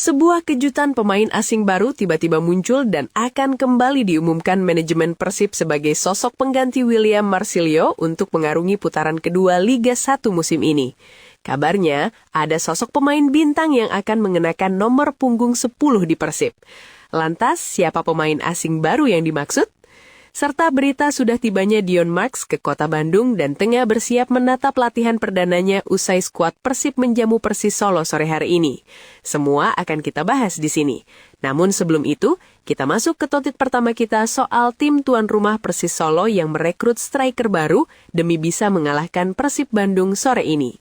Sebuah kejutan pemain asing baru tiba-tiba muncul dan akan kembali diumumkan manajemen Persib sebagai sosok pengganti William Marsilio untuk mengarungi putaran kedua Liga 1 musim ini. Kabarnya, ada sosok pemain bintang yang akan mengenakan nomor punggung 10 di Persib. Lantas, siapa pemain asing baru yang dimaksud? Serta berita sudah tibanya Dion Marks ke kota Bandung dan tengah bersiap menatap latihan perdananya usai skuad Persib menjamu Persis Solo sore hari ini. Semua akan kita bahas di sini. Namun sebelum itu, kita masuk ke topik pertama kita soal tim tuan rumah Persis Solo yang merekrut striker baru demi bisa mengalahkan Persib Bandung sore ini.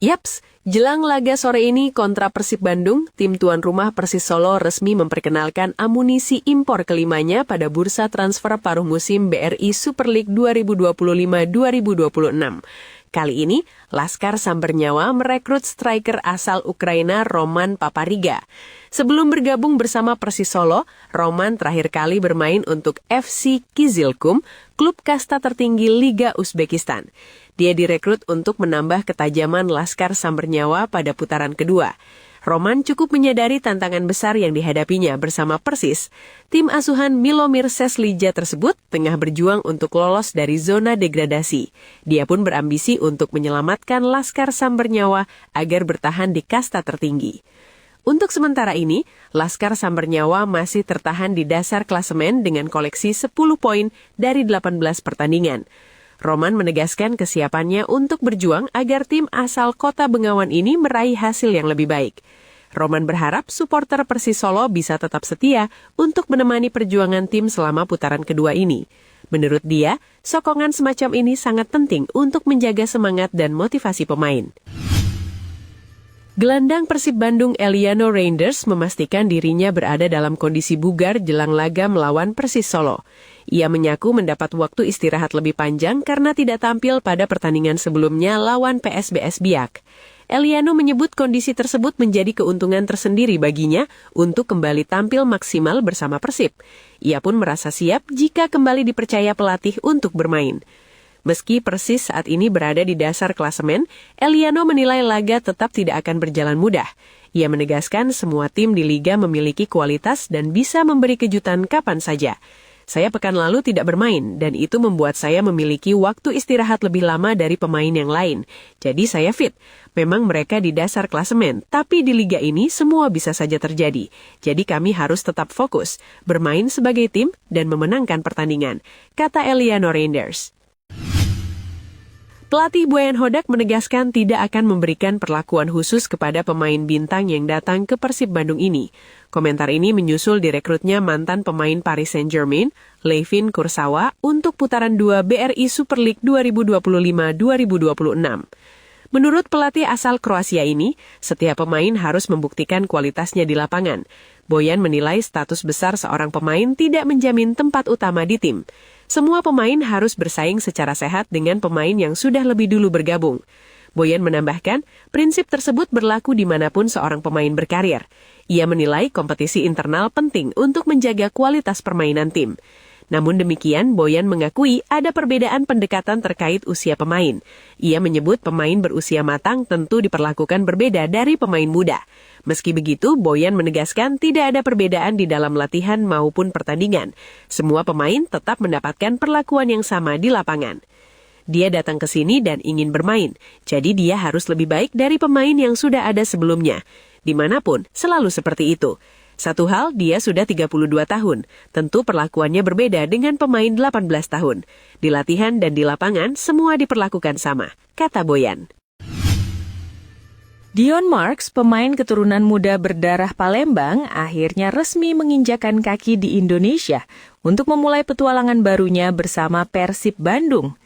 Yaps, jelang laga sore ini kontra Persib Bandung, tim tuan rumah Persis Solo resmi memperkenalkan amunisi impor kelimanya pada bursa transfer paruh musim BRI Super League 2025-2026. Kali ini, Laskar Sambernyawa merekrut striker asal Ukraina Roman Papariga. Sebelum bergabung bersama Persis Solo, Roman terakhir kali bermain untuk FC Kizilkum, klub kasta tertinggi Liga Uzbekistan. Dia direkrut untuk menambah ketajaman Laskar Sambernyawa pada putaran kedua. Roman cukup menyadari tantangan besar yang dihadapinya bersama Persis. Tim asuhan Milomir Seslija tersebut tengah berjuang untuk lolos dari zona degradasi. Dia pun berambisi untuk menyelamatkan Laskar Sambernyawa agar bertahan di kasta tertinggi. Untuk sementara ini, Laskar Sambernyawa masih tertahan di dasar klasemen dengan koleksi 10 poin dari 18 pertandingan. Roman menegaskan kesiapannya untuk berjuang agar tim asal Kota Bengawan ini meraih hasil yang lebih baik. Roman berharap supporter Persis Solo bisa tetap setia untuk menemani perjuangan tim selama putaran kedua ini. Menurut dia, sokongan semacam ini sangat penting untuk menjaga semangat dan motivasi pemain. Gelandang Persib Bandung Eliano Reinders memastikan dirinya berada dalam kondisi bugar jelang laga melawan Persis Solo. Ia mengaku mendapat waktu istirahat lebih panjang karena tidak tampil pada pertandingan sebelumnya lawan PSBS Biak. Eliano menyebut kondisi tersebut menjadi keuntungan tersendiri baginya untuk kembali tampil maksimal bersama Persib. Ia pun merasa siap jika kembali dipercaya pelatih untuk bermain. Meski Persis saat ini berada di dasar klasemen, Eliano menilai laga tetap tidak akan berjalan mudah. Ia menegaskan semua tim di liga memiliki kualitas dan bisa memberi kejutan kapan saja. Saya pekan lalu tidak bermain dan itu membuat saya memiliki waktu istirahat lebih lama dari pemain yang lain. Jadi saya fit. Memang mereka di dasar klasemen, tapi di liga ini semua bisa saja terjadi. Jadi kami harus tetap fokus, bermain sebagai tim dan memenangkan pertandingan, kata Eliano Reinders. Pelatih Boyan Hodak menegaskan tidak akan memberikan perlakuan khusus kepada pemain bintang yang datang ke Persib Bandung ini. Komentar ini menyusul direkrutnya mantan pemain Paris Saint-Germain, Layvin Kurzawa, untuk putaran 2 BRI Super League 2025-2026. Menurut pelatih asal Kroasia ini, setiap pemain harus membuktikan kualitasnya di lapangan. Boyan menilai status besar seorang pemain tidak menjamin tempat utama di tim. Semua pemain harus bersaing secara sehat dengan pemain yang sudah lebih dulu bergabung. Boyan menambahkan, prinsip tersebut berlaku dimanapun seorang pemain berkarir. Ia menilai kompetisi internal penting untuk menjaga kualitas permainan tim. Namun demikian, Boyan mengakui ada perbedaan pendekatan terkait usia pemain. Ia menyebut pemain berusia matang tentu diperlakukan berbeda dari pemain muda. Meski begitu, Boyan menegaskan tidak ada perbedaan di dalam latihan maupun pertandingan. Semua pemain tetap mendapatkan perlakuan yang sama di lapangan. Dia datang ke sini dan ingin bermain, jadi dia harus lebih baik dari pemain yang sudah ada sebelumnya. Dimanapun, selalu seperti itu. Satu hal, dia sudah 32 tahun. Tentu perlakuannya berbeda dengan pemain 18 tahun. Di latihan dan di lapangan, semua diperlakukan sama, kata Boyan. Dion Marks, pemain keturunan muda berdarah Palembang, akhirnya resmi menginjakan kaki di Indonesia untuk memulai petualangan barunya bersama Persib Bandung.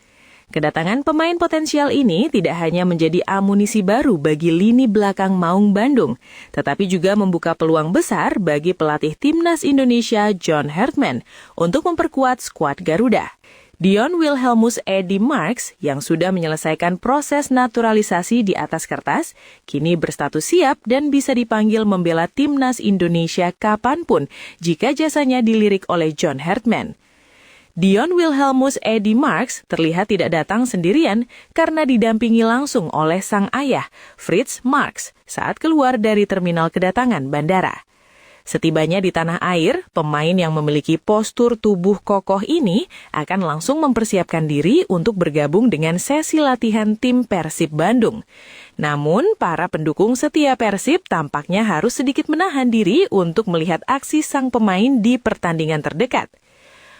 Kedatangan pemain potensial ini tidak hanya menjadi amunisi baru bagi lini belakang Maung Bandung, tetapi juga membuka peluang besar bagi pelatih Timnas Indonesia John Hartman untuk memperkuat skuad Garuda. Dion Wilhelmus Edi Marks yang sudah menyelesaikan proses naturalisasi di atas kertas, kini berstatus siap dan bisa dipanggil membela Timnas Indonesia kapanpun jika jasanya dilirik oleh John Hartman. Dion Wilhelmus Eddy Marks terlihat tidak datang sendirian karena didampingi langsung oleh sang ayah, Fritz Marks, saat keluar dari terminal kedatangan bandara. Setibanya di tanah air, pemain yang memiliki postur tubuh kokoh ini akan langsung mempersiapkan diri untuk bergabung dengan sesi latihan tim Persib Bandung. Namun, para pendukung setia Persib tampaknya harus sedikit menahan diri untuk melihat aksi sang pemain di pertandingan terdekat.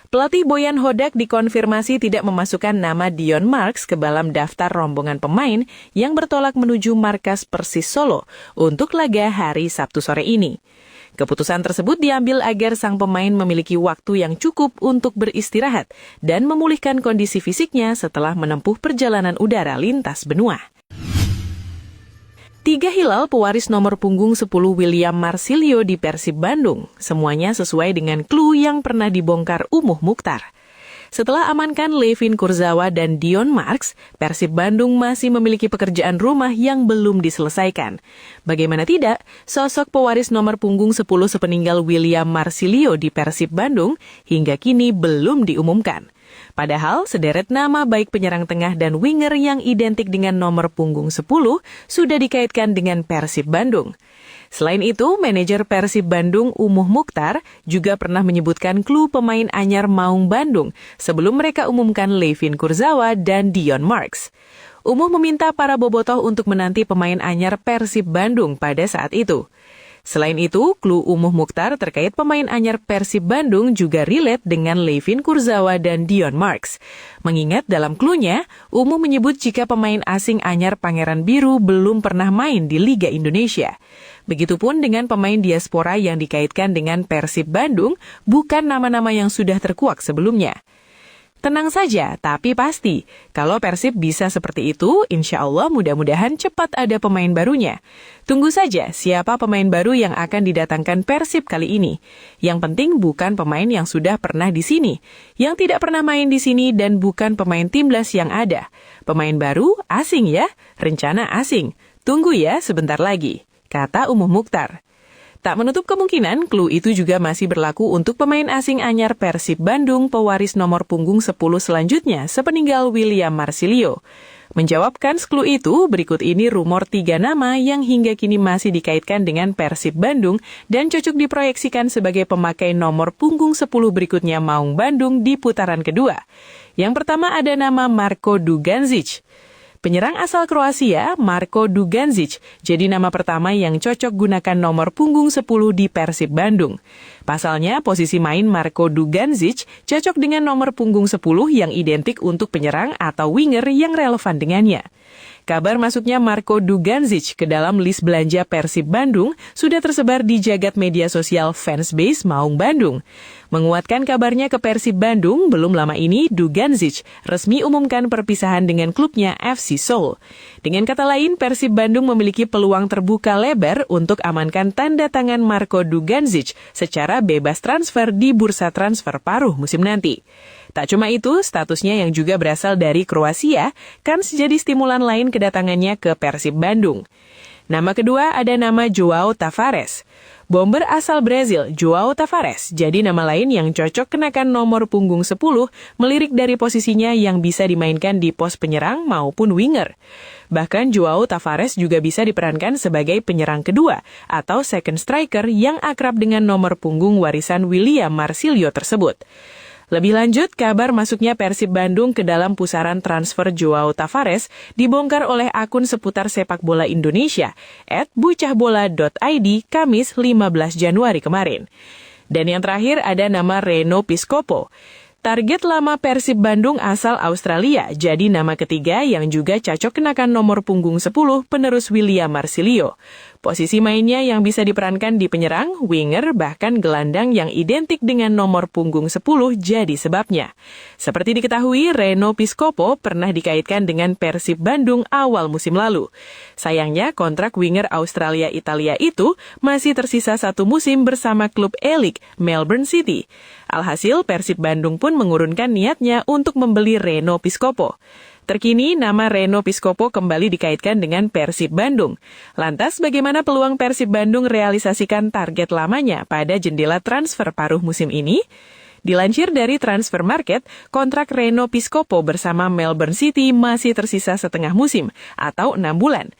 Pelatih Boyan Hodak dikonfirmasi tidak memasukkan nama Dion Marks ke dalam daftar rombongan pemain yang bertolak menuju markas Persis Solo untuk laga hari Sabtu sore ini. Keputusan tersebut diambil agar sang pemain memiliki waktu yang cukup untuk beristirahat dan memulihkan kondisi fisiknya setelah menempuh perjalanan udara lintas benua. 3 hilal pewaris nomor punggung 10 William Marsilio di Persib Bandung, semuanya sesuai dengan clue yang pernah dibongkar Umuh Mukhtar. Setelah amankan Levin Kurzawa dan Dion Marks, Persib Bandung masih memiliki pekerjaan rumah yang belum diselesaikan. Bagaimana tidak, sosok pewaris nomor punggung 10 sepeninggal William Marsilio di Persib Bandung hingga kini belum diumumkan. Padahal sederet nama baik penyerang tengah dan winger yang identik dengan nomor punggung 10 sudah dikaitkan dengan Persib Bandung. Selain itu, manajer Persib Bandung Umuh Mukhtar juga pernah menyebutkan clue pemain anyar Maung Bandung sebelum mereka umumkan Levin Kurzawa dan Dion Marks. Umuh meminta para bobotoh untuk menanti pemain anyar Persib Bandung pada saat itu. Selain itu, clue Umuh Mukhtar terkait pemain anyar Persib Bandung juga relate dengan Levin Kurzawa dan Dion Marks. Mengingat dalam clue-nya, Umuh menyebut jika pemain asing anyar Pangeran Biru belum pernah main di Liga Indonesia. Begitupun dengan pemain diaspora yang dikaitkan dengan Persib Bandung, bukan nama-nama yang sudah terkuak sebelumnya. Tenang saja, tapi pasti, kalau Persib bisa seperti itu, insya Allah mudah-mudahan cepat ada pemain barunya. Tunggu saja siapa pemain baru yang akan didatangkan Persib kali ini. Yang penting bukan pemain yang sudah pernah di sini, yang tidak pernah main di sini dan bukan pemain timnas yang ada. Pemain baru, asing ya, rencana asing. Tunggu ya sebentar lagi, kata Umuh Mukhtar. Tak menutup kemungkinan, clue itu juga masih berlaku untuk pemain asing anyar Persib Bandung pewaris nomor punggung 10 selanjutnya sepeninggal William Marsilio. Menjawabkan clue itu, berikut ini rumor 3 nama yang hingga kini masih dikaitkan dengan Persib Bandung dan cocok diproyeksikan sebagai pemakai nomor punggung 10 berikutnya Maung Bandung di putaran kedua. Yang pertama ada nama Marko Duganzic. Penyerang asal Kroasia, Marko Duganzic, jadi nama pertama yang cocok gunakan nomor punggung 10 di Persib Bandung. Pasalnya, posisi main Marko Duganzic cocok dengan nomor punggung 10 yang identik untuk penyerang atau winger yang relevan dengannya. Kabar masuknya Marko Duganzic ke dalam list belanja Persib Bandung sudah tersebar di jagat media sosial fansbase Maung Bandung. Menguatkan kabarnya ke Persib Bandung, belum lama ini Duganzic resmi umumkan perpisahan dengan klubnya FC Seoul. Dengan kata lain, Persib Bandung memiliki peluang terbuka lebar untuk amankan tanda tangan Marko Duganzic secara bebas transfer di bursa transfer paruh musim nanti. Tak cuma itu, statusnya yang juga berasal dari Kroasia kan jadi stimulan lain kedatangannya ke Persib Bandung. Nama kedua ada nama Joao Tavares. Bomber asal Brazil, Joao Tavares, jadi nama lain yang cocok kenakan nomor punggung 10 melirik dari posisinya yang bisa dimainkan di pos penyerang maupun winger. Bahkan Joao Tavares juga bisa diperankan sebagai penyerang kedua atau second striker yang akrab dengan nomor punggung warisan William Marsilio tersebut. Lebih lanjut, kabar masuknya Persib Bandung ke dalam pusaran transfer Joao Tavares dibongkar oleh akun seputar sepak bola Indonesia @bucahbola.id Kamis 15 Januari kemarin. Dan yang terakhir ada nama Reno Piscopo. Target lama Persib Bandung asal Australia, jadi nama ketiga yang juga cocok kenakan nomor punggung 10 penerus William Marsilio. Posisi mainnya yang bisa diperankan di penyerang, winger, bahkan gelandang yang identik dengan nomor punggung 10 jadi sebabnya. Seperti diketahui, Reno Piscopo pernah dikaitkan dengan Persib Bandung awal musim lalu. Sayangnya, kontrak winger Australia-Italia itu masih tersisa 1 musim bersama klub elit Melbourne City. Alhasil, Persib Bandung pun mengurunkan niatnya untuk membeli Reno Piscopo. Terkini, nama Reno Piscopo kembali dikaitkan dengan Persib Bandung. Lantas, bagaimana peluang Persib Bandung realisasikan target lamanya pada jendela transfer paruh musim ini? Dilansir dari Transfermarkt, kontrak Reno Piscopo bersama Melbourne City masih tersisa setengah musim atau 6 bulan.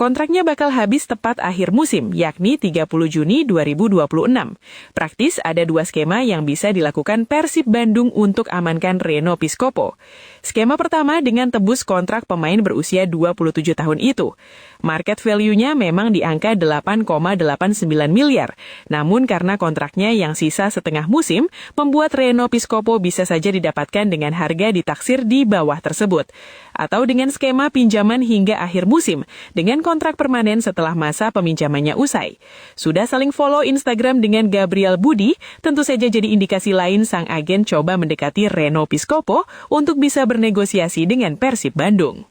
Kontraknya bakal habis tepat akhir musim, yakni 30 Juni 2026. Praktis ada dua skema yang bisa dilakukan Persib Bandung untuk amankan Reno Piscopo. Skema pertama dengan tebus kontrak pemain berusia 27 tahun itu. Market value-nya memang di angka 8,89 miliar. Namun karena kontraknya yang sisa setengah musim, membuat Reno Piscopo bisa saja didapatkan dengan harga ditaksir di bawah tersebut. Atau dengan skema pinjaman hingga akhir musim, dengan kontrak permanen setelah masa peminjamannya usai. Sudah saling follow Instagram dengan Gabriel Budi, tentu saja jadi indikasi lain sang agen coba mendekati Reno Piscopo untuk bisa bernegosiasi dengan Persib Bandung.